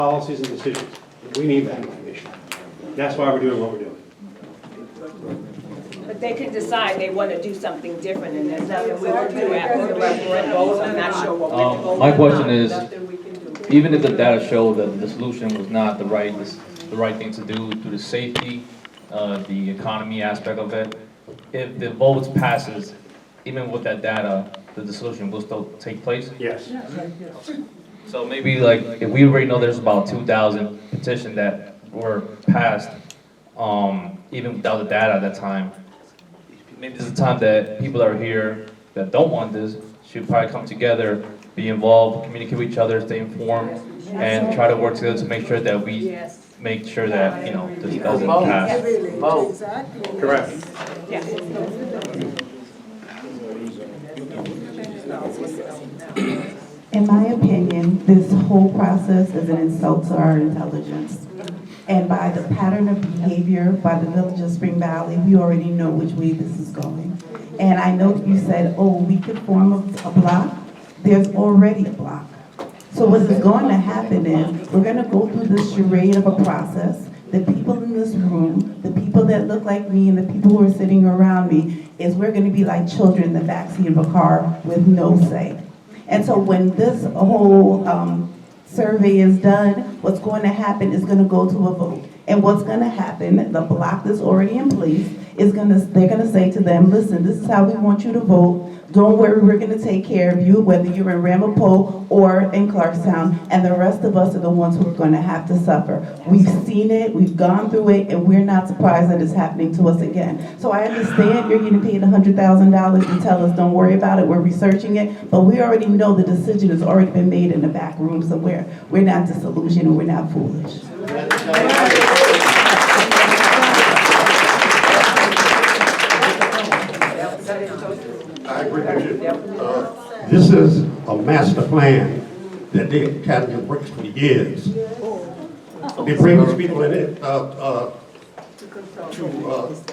policies and decisions. We need that information. That's why we're doing what we're doing. But they can decide they want to do something different, and there's nothing we can do after the referendum. I'm not sure what we're going. My question is, even if the data show that the solution was not the right thing to do due to safety, the economy aspect of it, if the votes passes, even with that data, the solution will still take place? Yes. So maybe like, if we already know there's about 2,000 petitions that were passed, even without the data at that time, maybe this is the time that people that are here that don't want this should probably come together, be involved, communicate with each other, stay informed, and try to work together to make sure that we make sure that, you know, this doesn't pass. Correct. In my opinion, this whole process is an insult to our intelligence. And by the pattern of behavior by the village of Spring Valley, we already know which way this is going. And I know that you said, oh, we could form a block. There's already a block. So what is going to happen is, we're going to go through this charade of a process. The people in this room, the people that look like me and the people who are sitting around me, is we're going to be like children in the backseat of a car with no say. And so when this whole survey is done, what's going to happen is going to go to a vote. And what's going to happen, the block that's already in place, they're going to say to them, listen, this is how we want you to vote. Don't worry, we're going to take care of you, whether you're in Ramapo or in Clarkstown, and the rest of us are the ones who are going to have to suffer. We've seen it, we've gone through it, and we're not surprised that it's happening to us again. So I understand you're getting paid $100,000 to tell us don't worry about it, we're researching it, but we already know the decision has already been made in the back room somewhere. We're not disillusioned and we're not foolish. I agree with you. This is a master plan that they had in the works for years. They bring these people in it to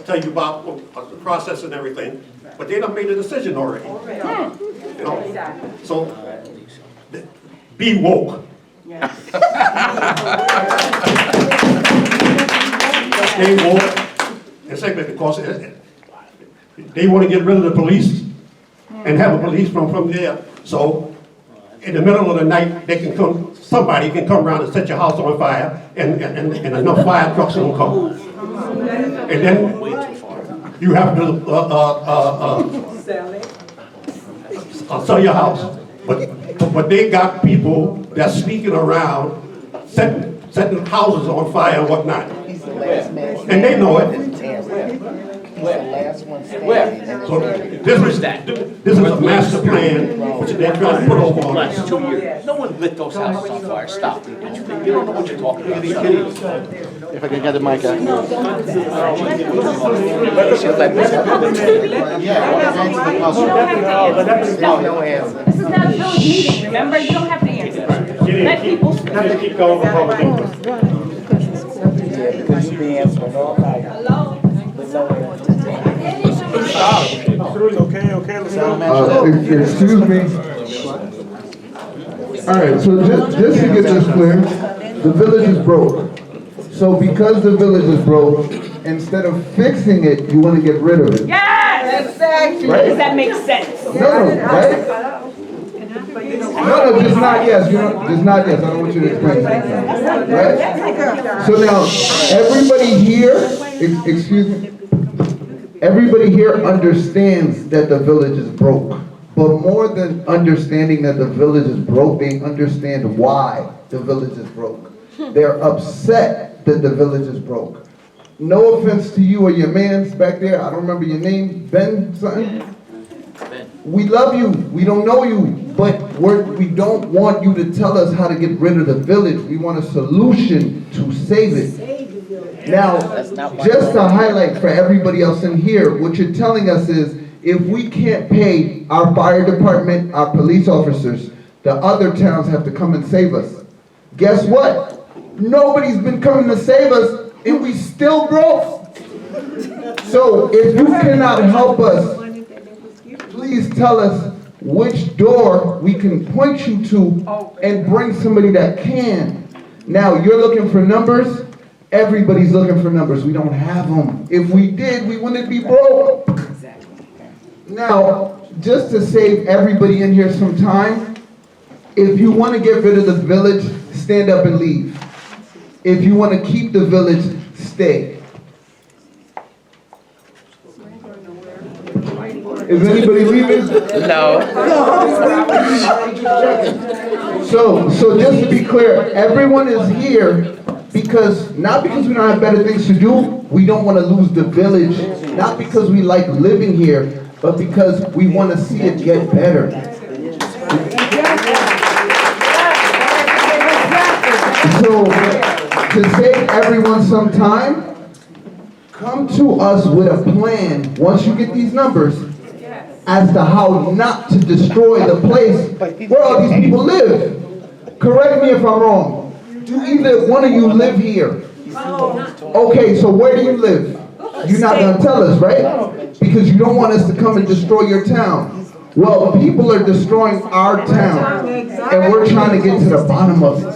tell you about the process and everything, but they done made a decision already. You know? So be woke. Stay woke. And say because they want to get rid of the police and have a police from there. So in the middle of the night, they can come. Somebody can come around and set your house on fire, and enough fire trucks won't come. And then you have to sell your house. But they got people that's sneaking around, setting houses on fire and whatnot. And they know it. So this is a master plan which they're trying to put over on us. 2 years. No one lit those houses on fire. Stop. You don't know what you're talking about. If I can get the mic out. This is not a village meeting, remember? You don't have to answer. Let people speak. Just keep going with public input. Excuse me. All right, so just to get this clear, the village is broke. So because the village is broke, instead of fixing it, you want to get rid of it. Yes! Exactly. Right? Does that make sense? No, right? No, just not yes. You know, just not yes. I don't want you to explain that. Right? So now, everybody here, excuse me, everybody here understands that the village is broke. But more than understanding that the village is broke, they understand why the village is broke. They're upset that the village is broke. No offense to you or your mans back there. I don't remember your name. Ben something? We love you. We don't know you. But we don't want you to tell us how to get rid of the village. We want a solution to save it. Now, just to highlight for everybody else in here, what you're telling us is, if we can't pay our fire department, our police officers, the other towns have to come and save us. Guess what? Nobody's been coming to save us, and we still broke. So if you cannot help us, please tell us which door we can point you to and bring somebody that can. Now, you're looking for numbers, everybody's looking for numbers, we don't have them. If we did, we wouldn't be broke. Now, just to save everybody in here some time, if you want to get rid of the village, stand up and leave. If you want to keep the village, stay. Is anybody leaving? No. So just to be clear, everyone is here because, not because we don't have better things to do, we don't want to lose the village, not because we like living here, but because we want to see it get better. So, to save everyone some time, come to us with a plan, once you get these numbers, as to how not to destroy the place where all these people live. Correct me if I'm wrong. Do either one of you live here? Okay, so where do you live? You're not gonna tell us, right? Because you don't want us to come and destroy your town. Well, people are destroying our town, and we're trying to get to the bottom of it.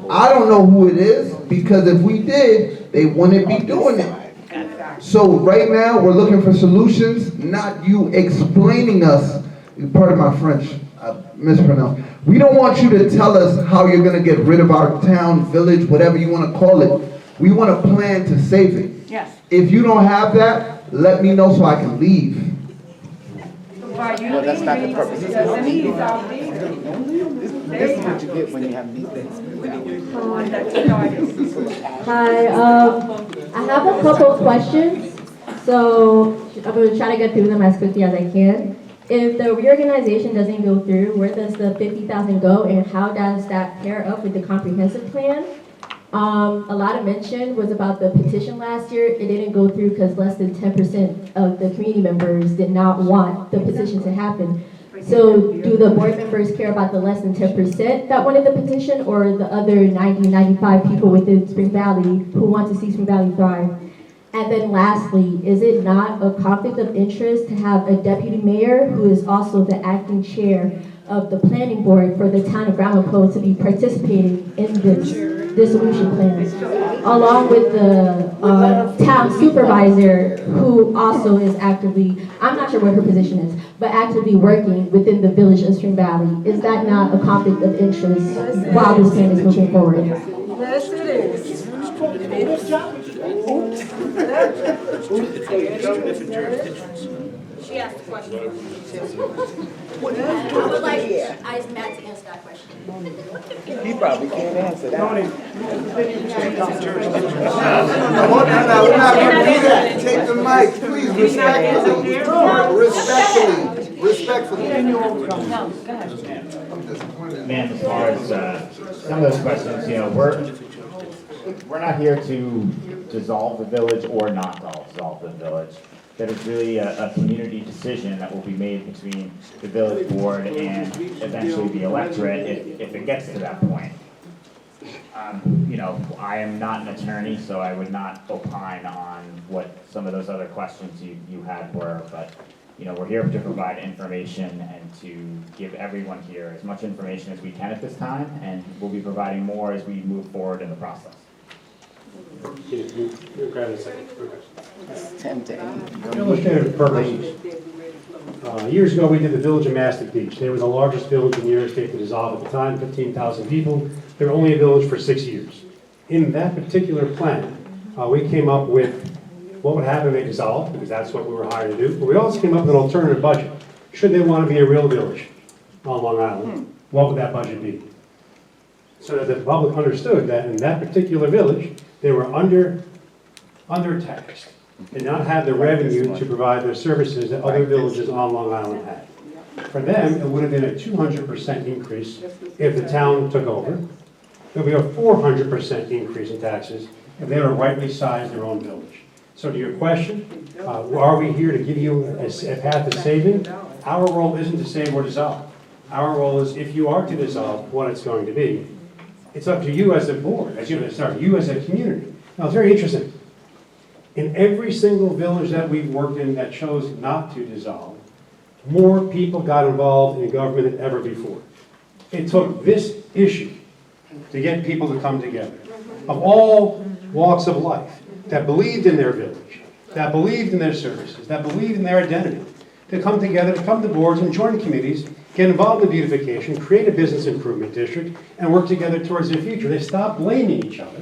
I don't know who it is, because if we did, they wouldn't be doing it. So right now, we're looking for solutions, not you explaining us, pardon my French, mispronounced. We don't want you to tell us how you're gonna get rid of our town, village, whatever you wanna call it. We want a plan to save it. Yes. If you don't have that, let me know so I can leave. Well, that's not the purpose of this meeting. This is what you get when you have meetings. Hi, I have a couple of questions, so I'm going to try to get through them as quickly as I can. If the reorganization doesn't go through, where does the $50,000 go, and how does that pair up with the comprehensive plan? A lot of mention was about the petition last year. It didn't go through because less than 10% of the community members did not want the petition to happen. So do the board members care about the less than 10% that wanted the petition, or the other 90, 95 people within Spring Valley who want to see Spring Valley thrive? And then lastly, is it not a conflict of interest to have a deputy mayor who is also the acting chair of the planning board for the town of Ramapo to be participating in this dissolution plan, along with the town supervisor who also is actively, I'm not sure what her position is, but actively working within the village of Spring Valley? Is that not a conflict of interest while this plan is moving forward? Yes, it is. She asked the question. I would like Matt to answer that question. He probably can't answer that. We're not gonna do that. Take the mic, please, respectfully. Ma'am, as far as some of those questions, you know, we're not here to dissolve the village or not dissolve the village. That is really a community decision that will be made between the village board and eventually the electorate if it gets to that point. You know, I am not an attorney, so I would not opine on what some of those other questions you had were, but you know, we're here to provide information and to give everyone here as much information as we can at this time, and we'll be providing more as we move forward in the process. You grab a second. It's 10 to 8. Illustrative purposes. Years ago, we did the village of Mastic Beach. They were the largest village in New York State to dissolve at the time, 15,000 people. They were only a village for 6 years. In that particular plan, we came up with what would happen if they dissolved, because that's what we were hired to do. But we also came up with an alternative budget. Should they want to be a real village on Long Island, what would that budget be? So that the public understood that in that particular village, they were under-taxed and not have the revenue to provide the services that other villages on Long Island had. For them, it would have been a 200% increase if the town took over. It would be a 400% increase in taxes if they were rightly sized their own village. So to your question, are we here to give you a path to saving? Our role isn't to save or dissolve. Our role is, if you are to dissolve, what it's going to be. It's up to you as a board, you as a community. Now, it's very interesting. In every single village that we've worked in that chose not to dissolve, more people got involved in government than ever before. It took this issue to get people to come together of all walks of life that believed in their village, that believed in their services, that believed in their identity, to come together, to come to boards and join committees, get involved in beautification, create a business improvement district, and work together towards their future. They stopped blaming each other